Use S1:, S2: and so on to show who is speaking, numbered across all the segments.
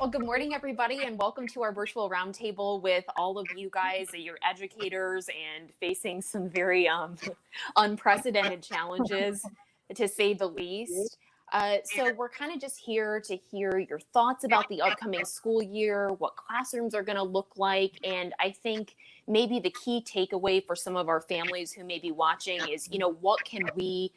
S1: Well, good morning, everybody, and welcome to our virtual roundtable with all of you guys, your educators, and facing some very unprecedented challenges, to say the least. So we're kind of just here to hear your thoughts about the upcoming school year, what classrooms are going to look like, and I think maybe the key takeaway for some of our families who may be watching is, what can we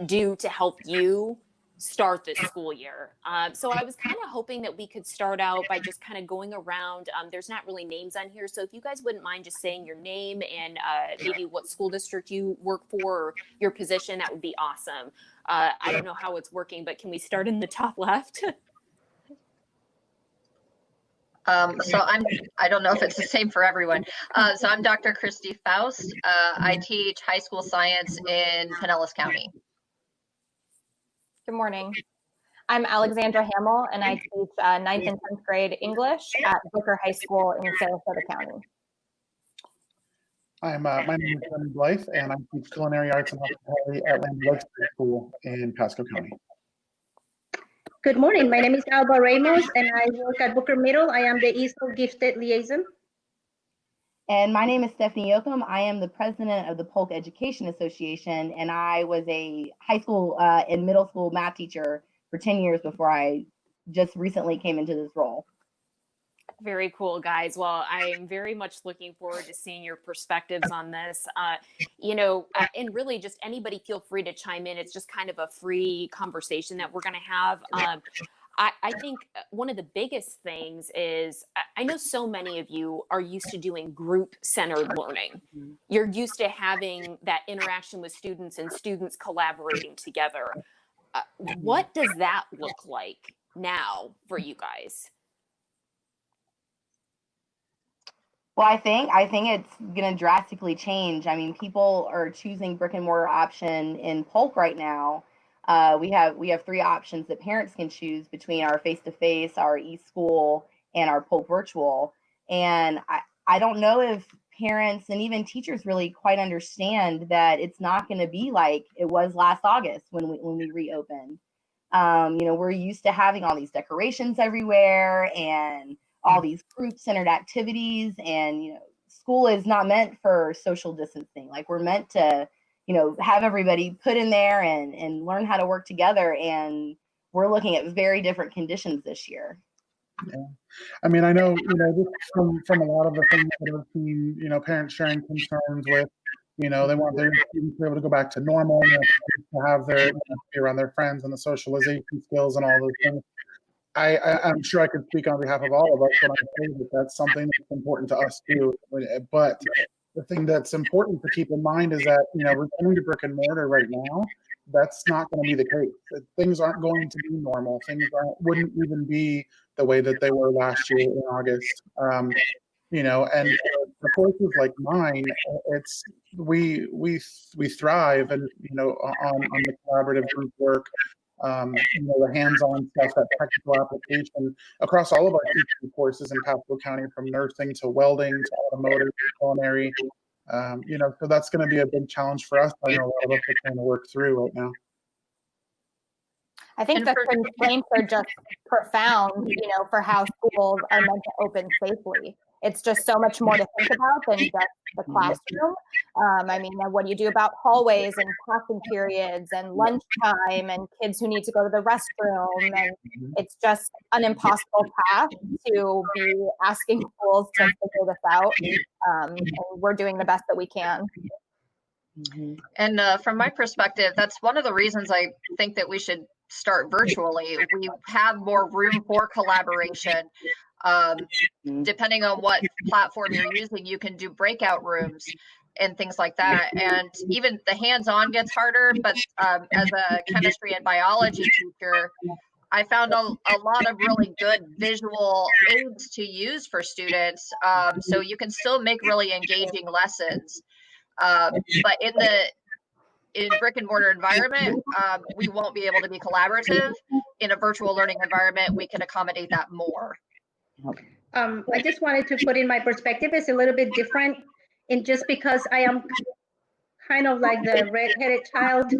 S1: do to help you start this school year. So I was kind of hoping that we could start out by just kind of going around. There's not really names on here. So if you guys wouldn't mind just saying your name and maybe what school district you work for or your position, that would be awesome. I don't know how it's working, but can we start in the top left?
S2: I don't know if it's the same for everyone. So I'm Dr. Christy Faust. I teach high school science in Pinellas County.
S3: Good morning. I'm Alexandra Hamill, and I teach 9th and 10th grade English at Booker High School in Sarasota County.
S4: My name is Glenn Blythe, and I teach culinary arts and hospitality at Landon School in Pasco County.
S5: Good morning. My name is Alba Ramos, and I work at Booker Middle. I am the ESOL Gifted Liaison.
S6: And my name is Stephanie Yoakum. I am the president of the Polk Education Association, and I was a high school and middle school math teacher for 10 years before I just recently came into this role.
S1: Very cool, guys. Well, I am very much looking forward to seeing your perspectives on this. And really just anybody feel free to chime in. It's just kind of a free conversation that we're going to have. I think one of the biggest things is I know so many of you are used to doing group-centered learning. You're used to having that interaction with students and students collaborating together. What does that look like now for you guys?
S6: Well, I think it's going to drastically change. I mean, people are choosing brick and mortar option in Polk right now. We have three options that parents can choose between our face-to-face, our e-school, and our Polk virtual. And I don't know if parents and even teachers really quite understand that it's not going to be like it was last August when we reopened. We're used to having all these decorations everywhere and all these group-centered activities, and school is not meant for social distancing. Like, we're meant to have everybody put in there and learn how to work together. And we're looking at very different conditions this year.
S4: Yeah. I mean, I know, just from a lot of the things that I've seen, parents sharing concerns with, they want their students to be able to go back to normal, to have their, be around their friends and the socialization skills and all those things. I'm sure I could speak on behalf of all of us when I say that that's something that's important to us too. But the thing that's important to keep in mind is that, returning to brick and mortar right now, that's not going to be the case. Things aren't going to be normal. Things wouldn't even be the way that they were last year in August. And for courses like mine, it's we thrive and on the collaborative group work. The hands-on stuff, that technical application across all of our teaching courses in Pasco County, from nursing to welding to automotive to culinary. So that's going to be a big challenge for us. I know a lot of us are trying to work through right now.
S3: I think the constraints are just profound, for how schools are meant to open safely. It's just so much more to think about than just the classroom. What do you do about hallways and passing periods and lunchtime and kids who need to go to the restroom? And it's just an impossible path to be asking schools to figure this out. And we're doing the best that we can.
S2: And from my perspective, that's one of the reasons I think that we should start virtually. We have more room for collaboration. Depending on what platform you're using, you can do breakout rooms and things like that. And even the hands-on gets harder, but as a chemistry and biology teacher, I found a lot of really good visual aids to use for students. So you can still make really engaging lessons. But in brick and mortar environment, we won't be able to be collaborative. In a virtual learning environment, we can accommodate that more.
S5: I just wanted to put in my perspective. It's a little bit different, and just because I am kind of like the red-headed child,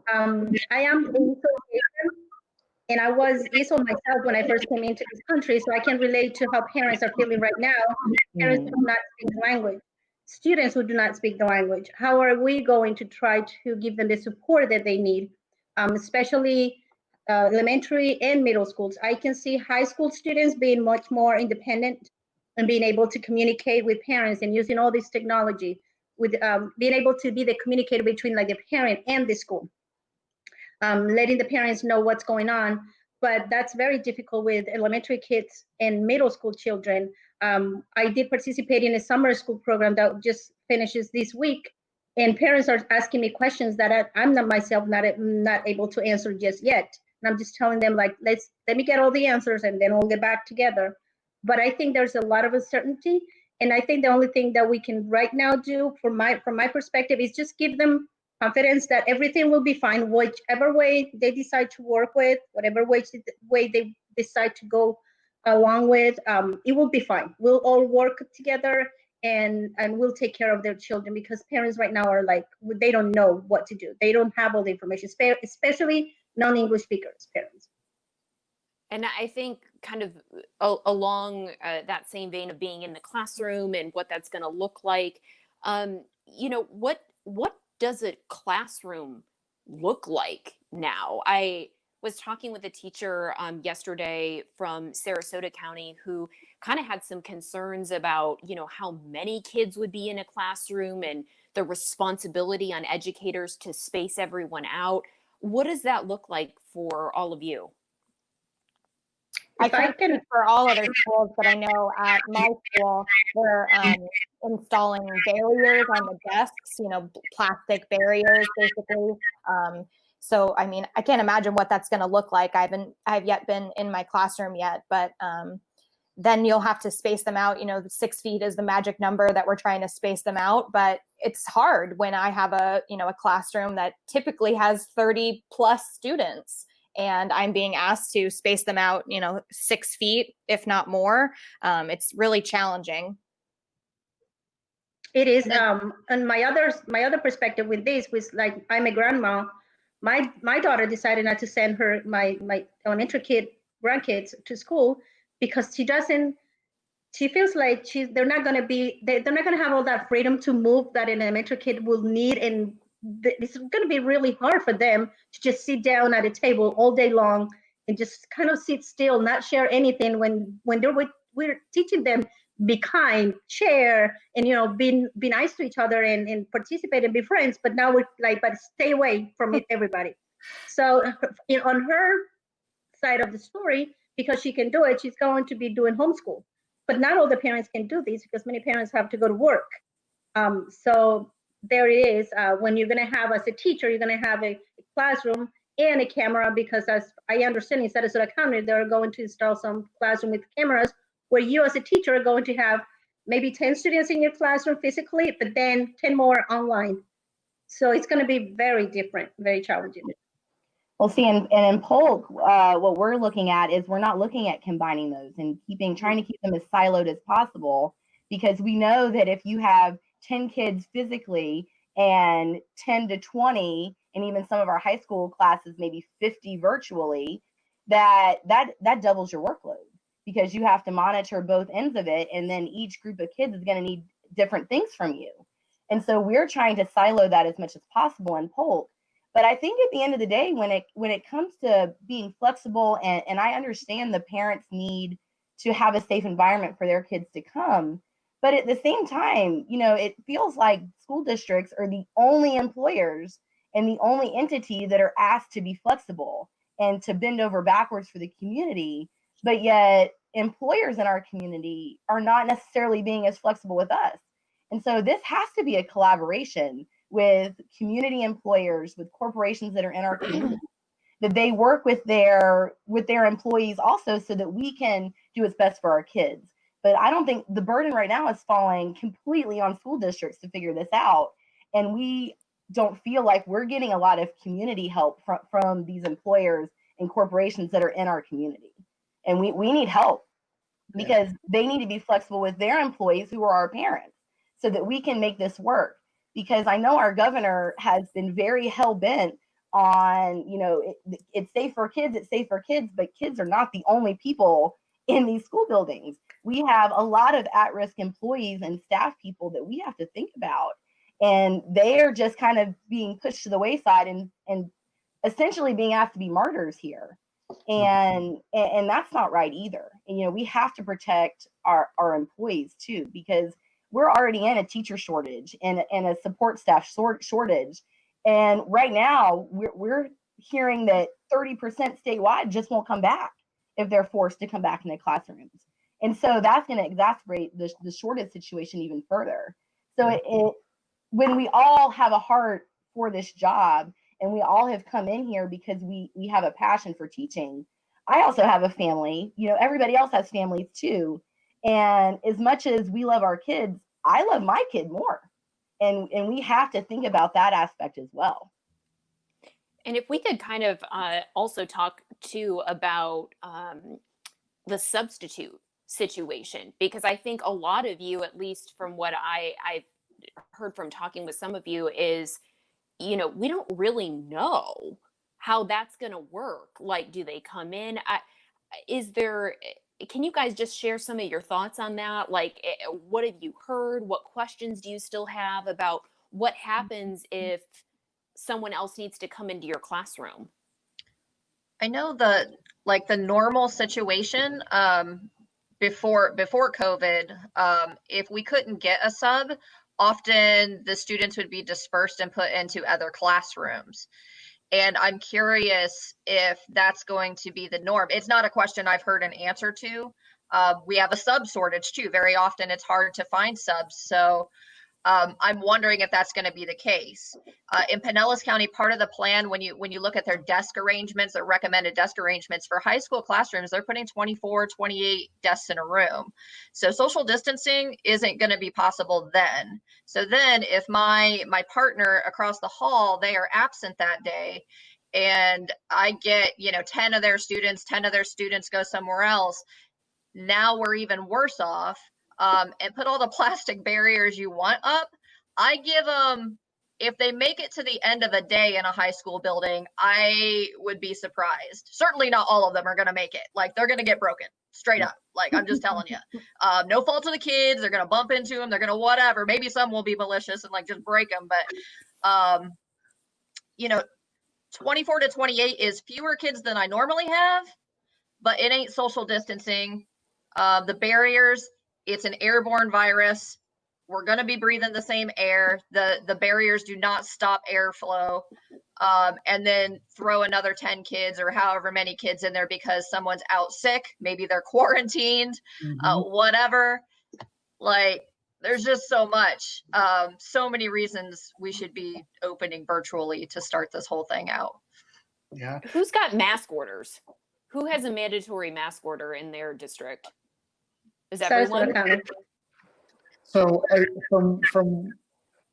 S5: I am in association And I was ESOL myself when I first came into this country, so I can relate to how parents are feeling right now. Parents who do not speak the language, students who do not speak the language. How are we going to try to give them the support that they need, especially elementary and middle schools? I can see high school students being much more independent and being able to communicate with parents and using all this technology, with being able to be the communicator between like the parent and the school. Letting the parents know what's going on. But that's very difficult with elementary kids and middle school children. I did participate in a summer school program that just finishes this week, and parents are asking me questions that I'm not myself not able to answer just yet. And I'm just telling them like, let me get all the answers and then we'll get back together. But I think there's a lot of uncertainty, and I think the only thing that we can right now do, from my perspective, is just give them confidence that everything will be fine, whichever way they decide to work with, whatever way they decide to go along with, it will be fine. We'll all work together, and we'll take care of their children, because parents right now are like, they don't know what to do. They don't have all the information, especially non-English speakers parents.
S1: And I think kind of along that same vein of being in the classroom and what that's going to look like, what does a classroom look like now? I was talking with a teacher yesterday from Sarasota County who kind of had some concerns about, how many kids would be in a classroom and the responsibility on educators to space everyone out. What does that look like for all of you?
S3: I can't speak for all other schools, but I know at my school, they're installing barriers on the desks, plastic barriers, basically. So, I mean, I can't imagine what that's going to look like. I've yet been in my classroom yet, but then you'll have to space them out. 6 feet is the magic number that we're trying to space them out, but it's hard when I have a classroom that typically has 30 plus students, and I'm being asked to space them out, 6 feet, if not more. It's really challenging.
S5: It is. And my other perspective with this was, like, I'm a grandma. My daughter decided not to send my elementary grandkids to school because she feels like they're not going to have all that freedom to move that an elementary kid will need, and it's going to be really hard for them to just sit down at a table all day long and just kind of sit still, not share anything when we're teaching them be kind, share, and be nice to each other and participate and be friends. But now we're like, but stay away from everybody. So on her side of the story, because she can do it, she's going to be doing homeschool. But not all the parents can do this because many parents have to go to work. So there it is. When you're going to have, as a teacher, you're going to have a classroom and a camera, because as I understand in Sarasota County, they're going to install some classroom with cameras where you as a teacher are going to have maybe 10 students in your classroom physically, but then 10 more online. So it's going to be very different, very challenging.
S6: Well, see, and in Polk, what we're looking at is we're not looking at combining those and trying to keep them as siloed as possible, because we know that if you have 10 kids physically and 10 to 20, and even some of our high school classes, maybe 50 virtually, that doubles your workload, because you have to monitor both ends of it, and then each group of kids is going to need different things from you. And so we're trying to silo that as much as possible in Polk. But I think at the end of the day, when it comes to being flexible, and I understand the parents need to have a safe environment for their kids to come, but at the same time, it feels like school districts are the only employers and the only entity that are asked to be flexible and to bend over backwards for the community. But yet employers in our community are not necessarily being as flexible with us. And so this has to be a collaboration with community employers, with corporations that are in our community, that they work with their employees also, so that we can do what's best for our kids. But I don't think the burden right now is falling completely on school districts to figure this out. And we don't feel like we're getting a lot of community help from these employers and corporations that are in our community. And we need help, because they need to be flexible with their employees, who are our parents, so that we can make this work. Because I know our governor has been very hell-bent on, it's safe for kids, but kids are not the only people in these school buildings. We have a lot of at-risk employees and staff people that we have to think about, and they are just kind of being pushed to the wayside and essentially being asked to be martyrs here. And that's not right either. And, we have to protect our employees too, because we're already in a teacher shortage and a support staff shortage. And right now we're hearing that 30% statewide just won't come back if they're forced to come back into classrooms. And so that's going to exacerbate the shortage situation even further. So when we all have a heart for this job and we all have come in here because we have a passion for teaching, I also have a family, everybody else has families too. And as much as we love our kids, I love my kid more. And we have to think about that aspect as well.
S1: And if we could kind of also talk too about the substitute situation, because I think a lot of you, at least from what I've heard from talking with some of you, is, we don't really know how that's going to work. Like, do they come in? Can you guys just share some of your thoughts on that? Like, what have you heard? What questions do you still have about what happens if someone else needs to come into your classroom?
S2: I know the normal situation before COVID, if we couldn't get a sub, often the students would be dispersed and put into other classrooms. And I'm curious if that's going to be the norm. It's not a question I've heard an answer to. We have a sub shortage too. Very often it's hard to find subs. So I'm wondering if that's going to be the case. In Pinellas County, part of the plan, when you look at their desk arrangements, their recommended desk arrangements for high school classrooms, they're putting 24, 28 desks in a room. So social distancing isn't going to be possible then. So then if my partner across the hall, they are absent that day, and I get, 10 of their students go somewhere else, now we're even worse off. And put all the plastic barriers you want up. I give them, if they make it to the end of the day in a high school building, I would be surprised. Certainly not all of them are going to make it. Like, they're going to get broken straight up. Like, I'm just telling you, no fault of the kids. They're going to bump into them. They're going to whatever. Maybe some will be malicious and just break them. But, 24 to 28 is fewer kids than I normally have, but it ain't social distancing. The barriers, it's an airborne virus. We're going to be breathing the same air. The barriers do not stop airflow. And then throw another 10 kids or however many kids in there because someone's out sick. Maybe they're quarantined, whatever. Like, there's just so much, so many reasons we should be opening virtually to start this whole thing out.
S4: Yeah.
S1: Who's got mask orders? Who has a mandatory mask order in their district? Is everyone?
S4: So from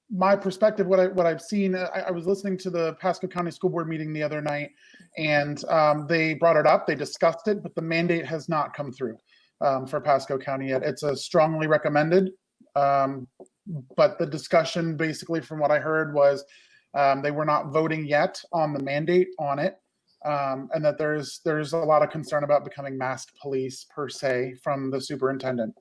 S4: my perspective, what I've seen, I was listening to the Pasco County School Board meeting the other night, and they brought it up, they discussed it, but the mandate has not come through for Pasco County yet. It's a strongly recommended, but the discussion basically from what I heard was they were not voting yet on the mandate on it. And that there's a lot of concern about becoming masked police per se from the superintendent.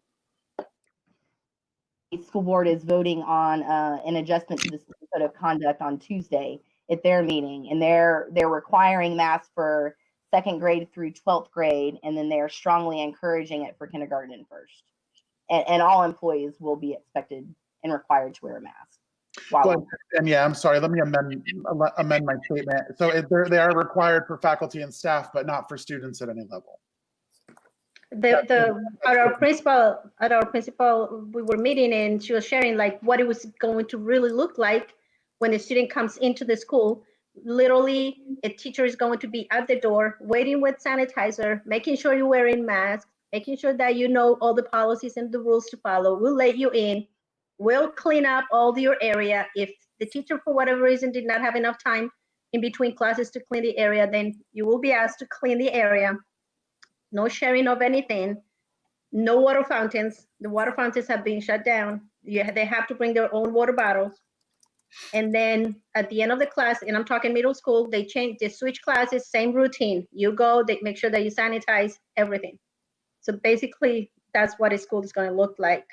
S6: The school board is voting on an adjustment to the code of conduct on Tuesday at their meeting, and they're requiring masks for 2nd grade through 12th grade, and then they're strongly encouraging it for kindergarten and first. And all employees will be expected and required to wear a mask.
S4: Wow. And yeah, I'm sorry. Let me amend my statement. So they are required for faculty and staff, but not for students at any level.
S5: At our principal, we were meeting and she was sharing what it was going to really look like when a student comes into the school. Literally, a teacher is going to be at the door waiting with sanitizer, making sure you're wearing masks, making sure that you know all the policies and the rules to follow. We'll let you in. We'll clean up all your area. If the teacher, for whatever reason, did not have enough time in between classes to clean the area, then you will be asked to clean the area. No sharing of anything. No water fountains. The water fountains have been shut down. They have to bring their own water bottles. And then at the end of the class, and I'm talking middle school, they switch classes, same routine. You go, they make sure that you sanitize everything. So basically, that's what a school is going to look like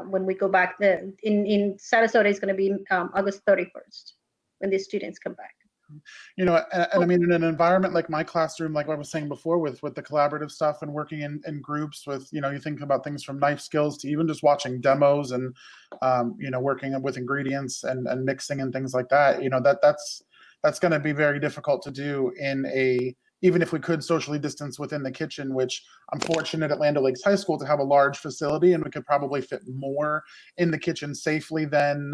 S5: when we go back. In Sarasota, it's going to be August 31st when the students come back.
S4: You know, and I mean, in an environment like my classroom, like I was saying before, with the collaborative stuff and working in groups with, you know, you think about things from knife skills to even just watching demos and, you know, working with ingredients and mixing and things like that. You know, that's going to be very difficult to do even if we could socially distance within the kitchen, which I'm fortunate at Land O'Lakes High School to have a large facility, and we could probably fit more in the kitchen safely than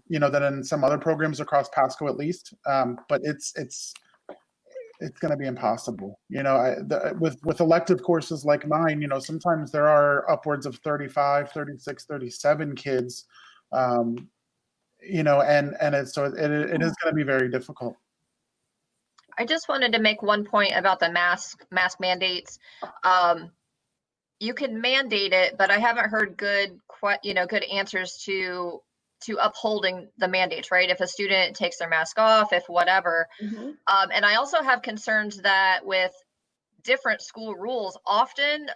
S4: you know, than in some other programs across Pasco at least. But it's going to be impossible. You know, with elective courses like mine, you know, sometimes there are upwards of 35, 36, 37 kids, you know, and it's, so it is going to be very difficult.
S2: I just wanted to make one point about the mask mandates. You can mandate it, but I haven't heard good answers to upholding the mandates, right? If a student takes their mask off, if whatever.
S5: Mm-hmm.
S2: And I also have concerns that with different school rules, often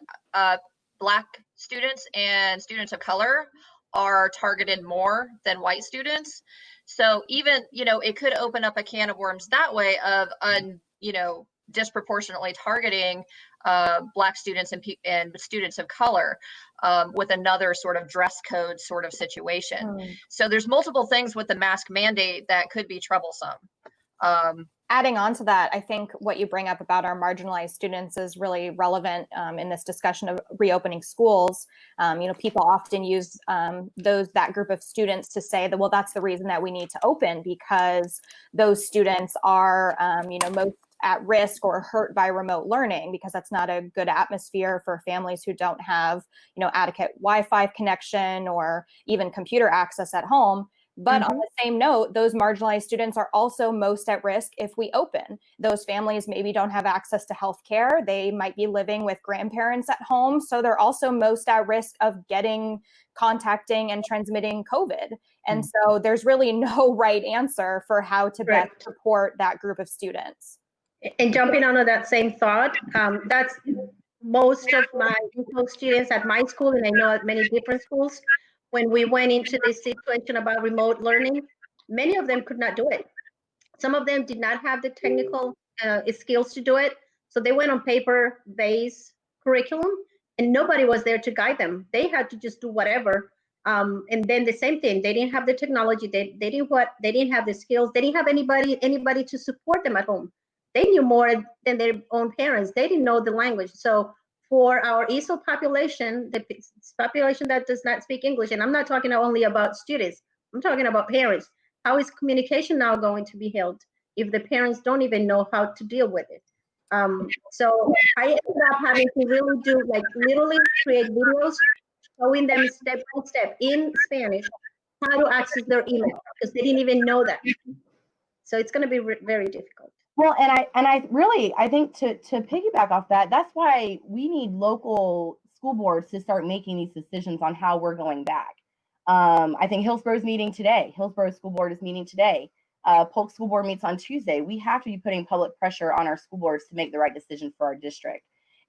S2: Black students and students of color are targeted more than white students. So even, you know, it could open up a can of worms that way of, you know, disproportionately targeting Black students and students of color with another sort of dress code sort of situation. So there's multiple things with the mask mandate that could be troublesome.
S3: Adding on to that, I think what you bring up about our marginalized students is really relevant in this discussion of reopening schools. You know, people often use that group of students to say that, well, that's the reason that we need to open, because those students are, you know, most at risk or hurt by remote learning, because that's not a good atmosphere for families who don't have, you know, adequate Wi-Fi connection or even computer access at home. But on the same note, those marginalized students are also most at risk if we open. Those families maybe don't have access to healthcare. They might be living with grandparents at home. So they're also most at risk of contacting and transmitting COVID. And so there's really no right answer for how to best support that group of students.
S5: And jumping onto that same thought, that's most of my students at my school, and I know at many different schools, when we went into this situation about remote learning, many of them could not do it. Some of them did not have the technical skills to do it. So they went on paper-based curriculum, and nobody was there to guide them. They had to just do whatever. And then the same thing, they didn't have the technology. They didn't have the skills. They didn't have anybody to support them at home. They knew more than their own parents. They didn't know the language. So for our ESOL population, the population that does not speak English, and I'm not talking only about students, I'm talking about parents. How is communication now going to be held if the parents don't even know how to deal with it? So I ended up having to really do, like, literally create videos showing them step by step in Spanish how to access their email, because they didn't even know that. So it's going to be very difficult.
S6: Well, and I think to piggyback off that, that's why we need local school boards to start making these decisions on how we're going back. I think Hillsboro's meeting today. Hillsboro School Board is meeting today. Polk School Board meets on Tuesday. We have to be putting public pressure on our school boards to make the right decision for our district.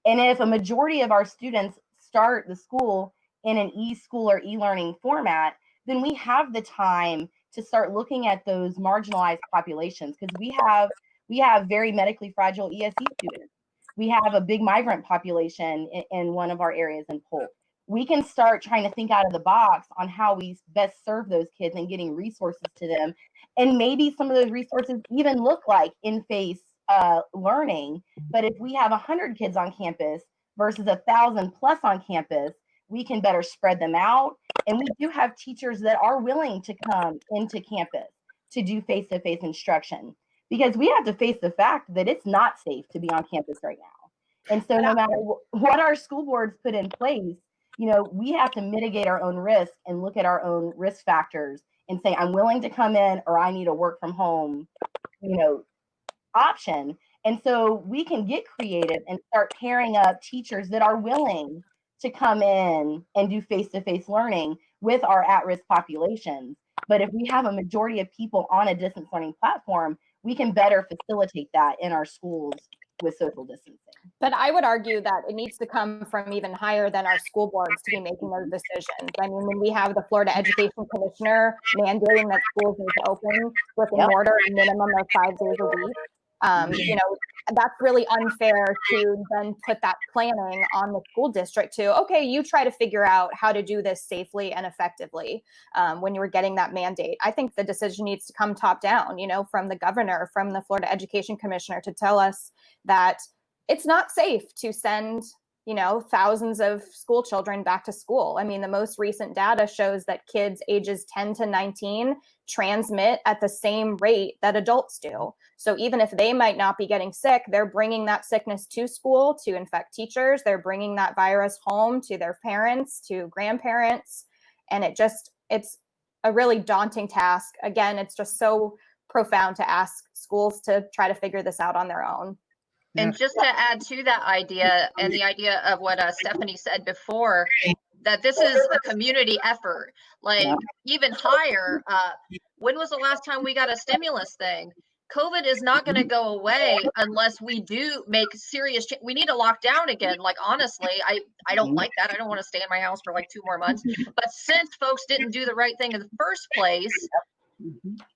S6: And if a majority of our students start the school in an e-school or e-learning format, then we have the time to start looking at those marginalized populations, because we have very medically fragile ESE students. We have a big migrant population in one of our areas in Polk. We can start trying to think out of the box on how we best serve those kids and getting resources to them. And maybe some of those resources even look like in-face learning. But if we have 100 kids on campus versus 1,000 plus on campus, we can better spread them out. And we do have teachers that are willing to come into campus to do face-to-face instruction, because we have to face the fact that it's not safe to be on campus right now. And so no matter what our school boards put in place, you know, we have to mitigate our own risk and look at our own risk factors and say, I'm willing to come in, or I need a work from home, you know, option. And so we can get creative and start pairing up teachers that are willing to come in and do face-to-face learning with our at-risk populations. But if we have a majority of people on a distance learning platform, we can better facilitate that in our schools with social distancing.
S3: But I would argue that it needs to come from even higher than our school boards to be making those decisions. I mean, when we have the Florida Education Commissioner mandating that schools need to open brick and mortar a minimum of 5 days a week, you know, that's really unfair to then put that planning on the school district to, okay, you try to figure out how to do this safely and effectively when you were getting that mandate. I think the decision needs to come top down, you know, from the governor, from the Florida Education Commissioner to tell us that it's not safe to send, you know, thousands of school children back to school. I mean, the most recent data shows that kids ages 10 to 19 transmit at the same rate that adults do. So even if they might not be getting sick, they're bringing that sickness to school to infect teachers. They're bringing that virus home to their parents, to grandparents. And it's a really daunting task. Again, it's just so profound to ask schools to try to figure this out on their own.
S2: And just to add to that idea, and the idea of what Stephanie said before, that this is a community effort, like even higher. When was the last time we got a stimulus thing? COVID is not going to go away unless we do make serious change. We need to lock down again. Like, honestly, I don't like that. I don't want to stay in my house for like 2 more months. But since folks didn't do the right thing in the first place,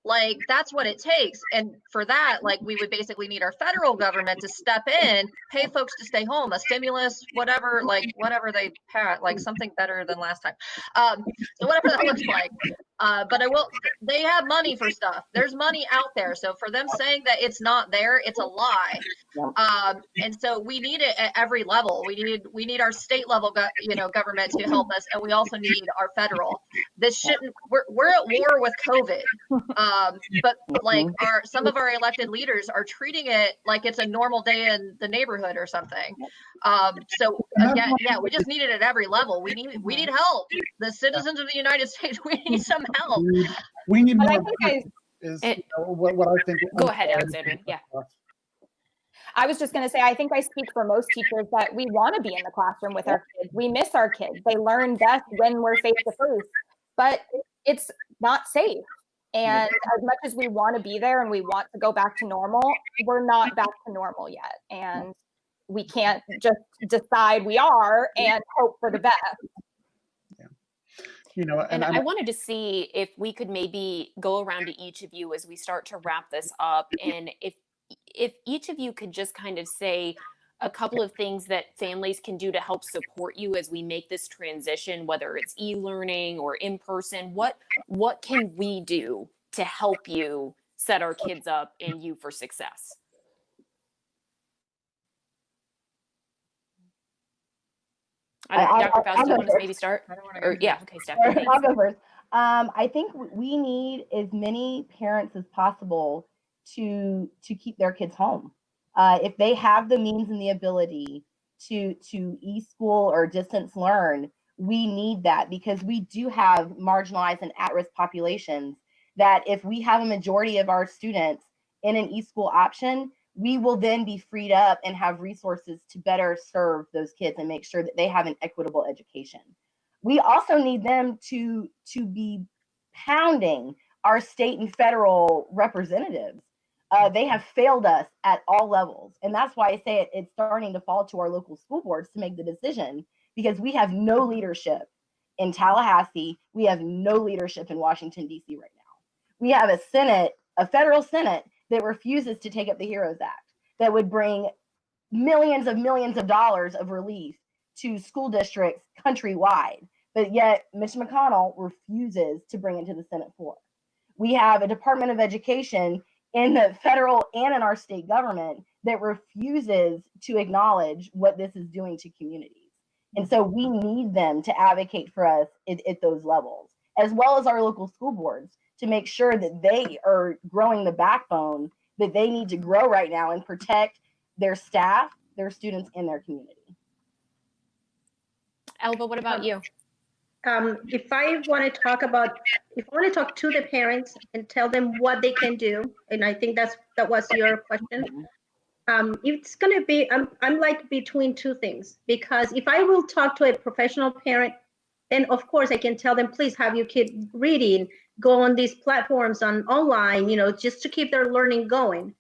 S2: like, that's what it takes. And for that, like, we would basically need our federal government to step in, pay folks to stay home, a stimulus, whatever, like whatever they pat, like something better than last time. So whatever that looks like. But they have money for stuff. There's money out there. So for them saying that it's not there, it's a lie. And so we need it at every level. We need our state level, government to help us, and we also need our federal. This shouldn't. We're at war with COVID, but like some of our elected leaders are treating it like it's a normal day in the neighborhood or something. So again, we just need it at every level. We need help. The citizens of the United States, we need some help.
S4: We need more.
S1: What
S4: I think.
S1: Go ahead, Alexandra. Yeah.
S3: I was just going to say, I think I speak for most teachers that we want to be in the classroom with our kids. We miss our kids. They learn best when we're face to face, but it's not safe. And as much as we want to be there and we want to go back to normal, we're not back to normal yet. And we can't just decide we are and hope for the best.
S1: And I wanted to see if we could maybe go around to each of you as we start to wrap this up. And if each of you could just kind of say a couple of things that families can do to help support you as we make this transition, whether it's e-learning or in person, what can we do to help you set our kids up and you for success? Dr. Faust, do you want to maybe start? Okay, Steph.
S6: I'll go first. I think we need as many parents as possible to keep their kids home. If they have the means and the ability to e-school or distance learn, we need that, because we do have marginalized and at-risk populations that if we have a majority of our students in an e-school option, we will then be freed up and have resources to better serve those kids and make sure that they have an equitable education. We also need them to be pounding our state and federal representatives. They have failed us at all levels. And that's why I say it's starting to fall to our local school boards to make the decision, because we have no leadership in Tallahassee. We have no leadership in Washington, D.C. right now. We have a federal Senate that refuses to take up the HEROES Act that would bring millions of dollars of relief to school districts countrywide. But yet Mitch McConnell refuses to bring it to the Senate floor. We have a Department of Education in the federal and in our state government that refuses to acknowledge what this is doing to communities. And so we need them to advocate for us at those levels, as well as our local school boards, to make sure that they are growing the backbone that they need to grow right now and protect their staff, their students, and their community.
S1: Elva, what about you?
S5: If I want to talk to the parents and tell them what they can do, and I think that was your question. It's going to be, I'm like between two things, because if I will talk to a professional parent, And of course, I can tell them, please have your kid reading, go on these platforms on online, just to keep their learning going.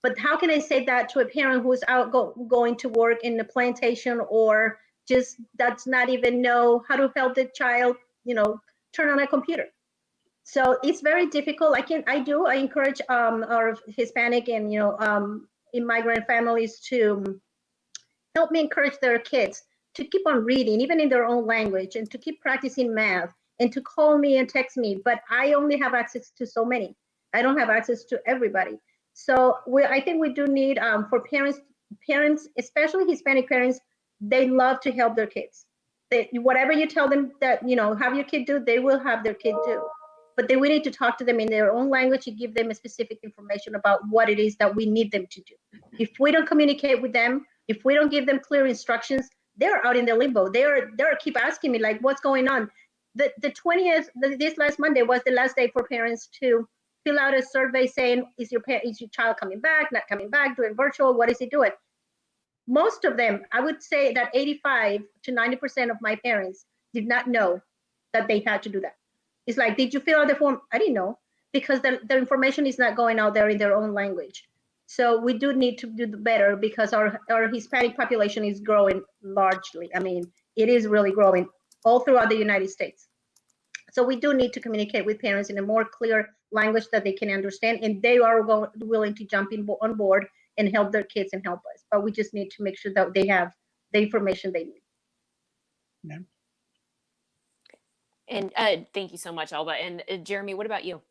S5: But how can I say that to a parent who's out going to work in the plantation, or just does not even know how to help the child, turn on a computer? So it's very difficult. I encourage our Hispanic and immigrant families to help me encourage their kids to keep on reading, even in their own language, and to keep practicing math, and to call me and text me. But I only have access to so many. I don't have access to everybody. So I think we do need, for parents, especially Hispanic parents, they love to help their kids. Whatever you tell them that, have your kid do, they will have their kid do. But then we need to talk to them in their own language and give them a specific information about what it is that we need them to do. If we don't communicate with them, if we don't give them clear instructions, they're out in the limbo. They're keep asking me, like, what's going on? The 20th, this last Monday was the last day for parents to fill out a survey saying, is your child coming back, not coming back, doing virtual, what is he doing? Most of them, I would say that 85 to 90% of my parents did not know that they had to do that. It's like, did you fill out the form? I didn't know, because the information is not going out there in their own language. So we do need to do better, because our Hispanic population is growing largely. I mean, it is really growing all throughout the United States. So we do need to communicate with parents in a more clear language that they can understand, and they are willing to jump on board and help their kids and help us. But we just need to make sure that they have the information they need.
S4: Yeah.
S1: And thank you so much, Alba. And Jeremy, what about you?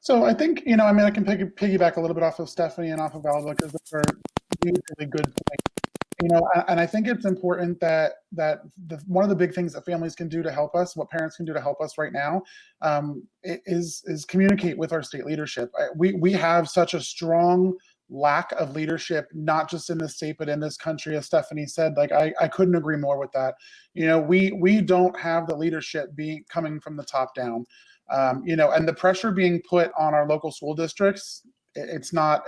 S4: So I think, I can piggyback a little bit off of Stephanie and off of Alba, because those are really good points. And I think it's important that one of the big things that families can do to help us, what parents can do to help us right now, is communicate with our state leadership. We have such a strong lack of leadership, not just in the state, but in this country, as Stephanie said. Like, I couldn't agree more with that. We don't have the leadership coming from the top down. And the pressure being put on our local school districts, it's not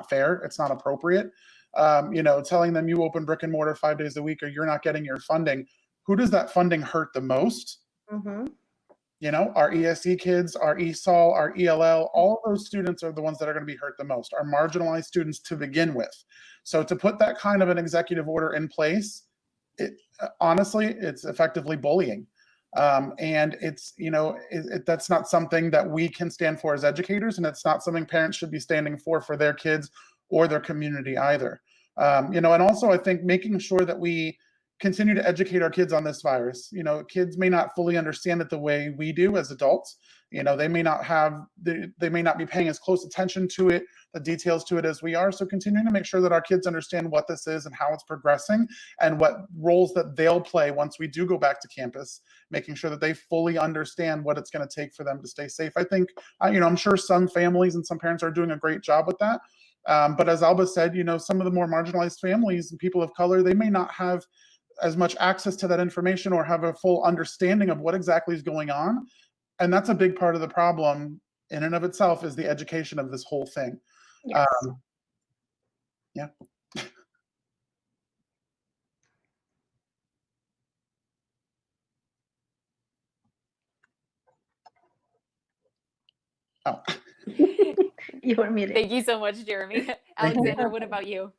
S4: fair. It's not appropriate. Telling them you open brick and mortar 5 days a week, or you're not getting your funding. Who does that funding hurt the most?
S5: Mm-hmm.
S4: Our ESE kids, our ESOL, our ELL, all of those students are the ones that are going to be hurt the most, our marginalized students to begin with. So to put that kind of an executive order in place, honestly, it's effectively bullying. And it's, that's not something that we can stand for as educators, and it's not something parents should be standing for their kids or their community either. And also I think making sure that we continue to educate our kids on this virus. Kids may not fully understand it the way we do as adults. They may not be paying as close attention to it, the details to it, as we are. So continuing to make sure that our kids understand what this is and how it's progressing, and what roles that they'll play once we do go back to campus, making sure that they fully understand what it's going to take for them to stay safe. I think, I'm sure some families and some parents are doing a great job with that. But as Alba said, some of the more marginalized families and people of color, they may not have as much access to that information or have a full understanding of what exactly is going on. And that's a big part of the problem in and of itself, is the education of this whole thing.
S5: Yes.
S4: Yeah. Oh.
S5: You were muted.
S1: Thank you so much, Jeremy. Alexandra, what about you?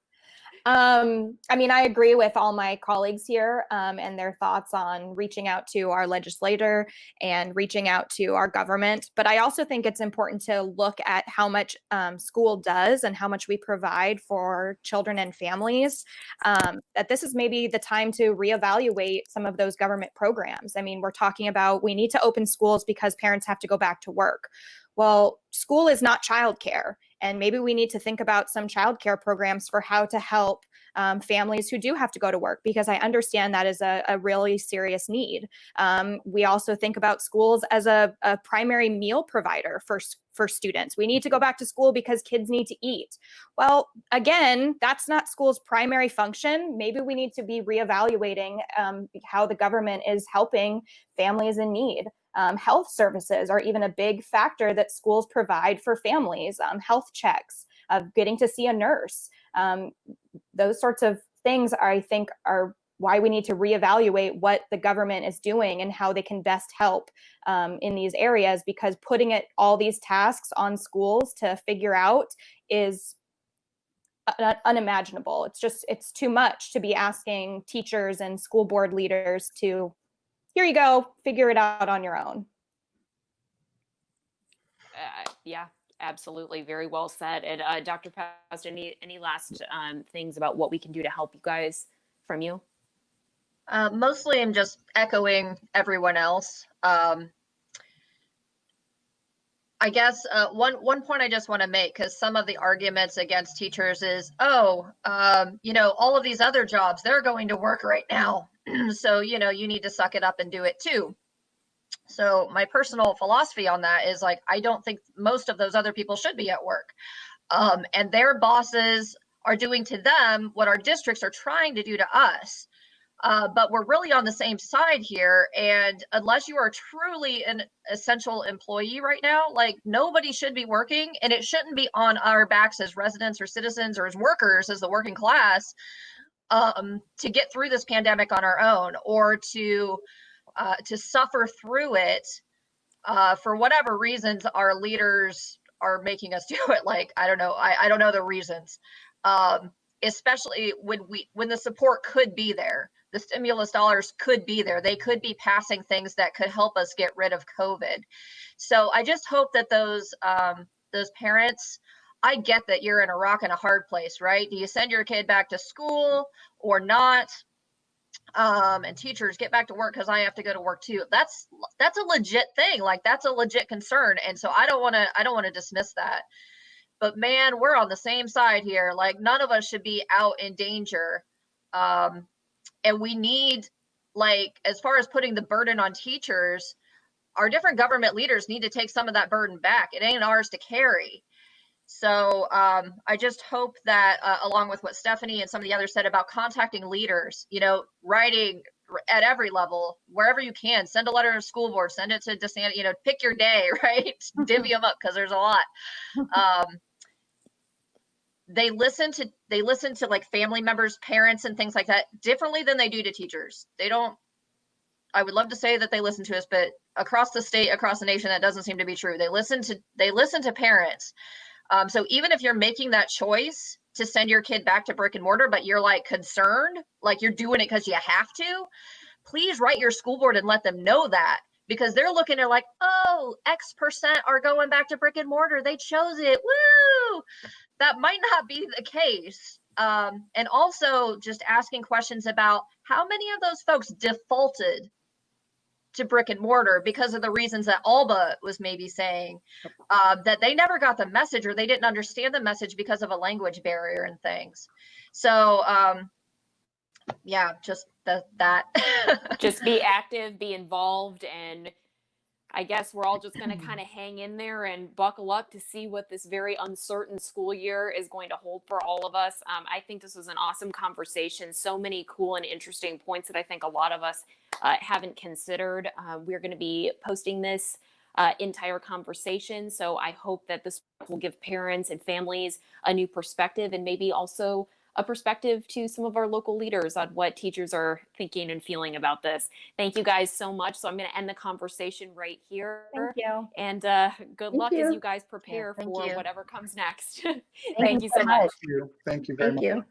S3: I agree with all my colleagues here and their thoughts on reaching out to our legislator and reaching out to our government. But I also think it's important to look at how much school does and how much we provide for children and families. That this is maybe the time to reevaluate some of those government programs. I mean, we're talking about we need to open schools because parents have to go back to work. Well, school is not childcare. And maybe we need to think about some childcare programs for how to help families who do have to go to work, because I understand that is a really serious need. We also think about schools as a primary meal provider for students. We need to go back to school because kids need to eat. Well, again, that's not school's primary function. Maybe we need to be reevaluating how the government is helping families in need. Health services are even a big factor that schools provide for families. Health checks, getting to see a nurse. Those sorts of things I think are why we need to reevaluate what the government is doing and how they can best help in these areas, because putting all these tasks on schools to figure out is unimaginable. It's too much to be asking teachers and school board leaders to, here you go, figure it out on your own.
S1: Yeah, absolutely. Very well said. And Dr. Faust, any last things about what we can do to help you guys from you?
S2: Mostly I'm just echoing everyone else. I guess one point I just want to make, because some of the arguments against teachers is, all of these other jobs, they're going to work right now. So, you need to suck it up and do it too. So my personal philosophy on that is like, I don't think most of those other people should be at work. And their bosses are doing to them what our districts are trying to do to us. But we're really on the same side here. And unless you are truly an essential employee right now, like nobody should be working, and it shouldn't be on our backs as residents or citizens or as workers, as the working class, to get through this pandemic on our own, or to suffer through it for whatever reasons our leaders are making us do it. Like, I don't know. I don't know the reasons, especially when the support could be there. The stimulus dollars could be there. They could be passing things that could help us get rid of COVID. So I just hope that those parents, I get that you're in a rock and a hard place, right? Do you send your kid back to school or not? And teachers, get back to work because I have to go to work too. That's a legit thing. Like, that's a legit concern. And so I don't want to dismiss that. But man, we're on the same side here. Like, none of us should be out in danger. And we need, like, as far as putting the burden on teachers, our different government leaders need to take some of that burden back. It ain't ours to carry. So I just hope that along with what Stephanie and some of the others said about contacting leaders, writing at every level, wherever you can, send a letter to school board, send it to DeSantis, pick your day, right? Divvy them up because there's a lot. They listen to like family members, parents, and things like that differently than they do to teachers. They don't. I would love to say that they listen to us, but across the state, across the nation, that doesn't seem to be true. They listen to parents. So even if you're making that choice to send your kid back to brick and mortar, but you're like concerned, like you're doing it because you have to, please write your school board and let them know that, because they're looking at like, oh, X% are going back to brick and mortar. They chose it. Woo! That might not be the case. And also just asking questions about how many of those folks defaulted to brick and mortar because of the reasons that Alba was maybe saying, that they never got the message, or they didn't understand the message because of a language barrier and things. So yeah, just that.
S1: Just be active, be involved, and I guess we're all just going to kind of hang in there and buckle up to see what this very uncertain school year is going to hold for all of us. I think this was an awesome conversation. So many cool and interesting points that I think a lot of us haven't considered. We're going to be posting this entire conversation. So I hope that this will give parents and families a new perspective, and maybe also a perspective to some of our local leaders on what teachers are thinking and feeling about this. Thank you guys so much. So I'm going to end the conversation right here.
S3: Thank you.
S1: And good luck as you guys prepare for whatever comes next. Thank you so much.
S4: Thank you very much.
S5: Thank you.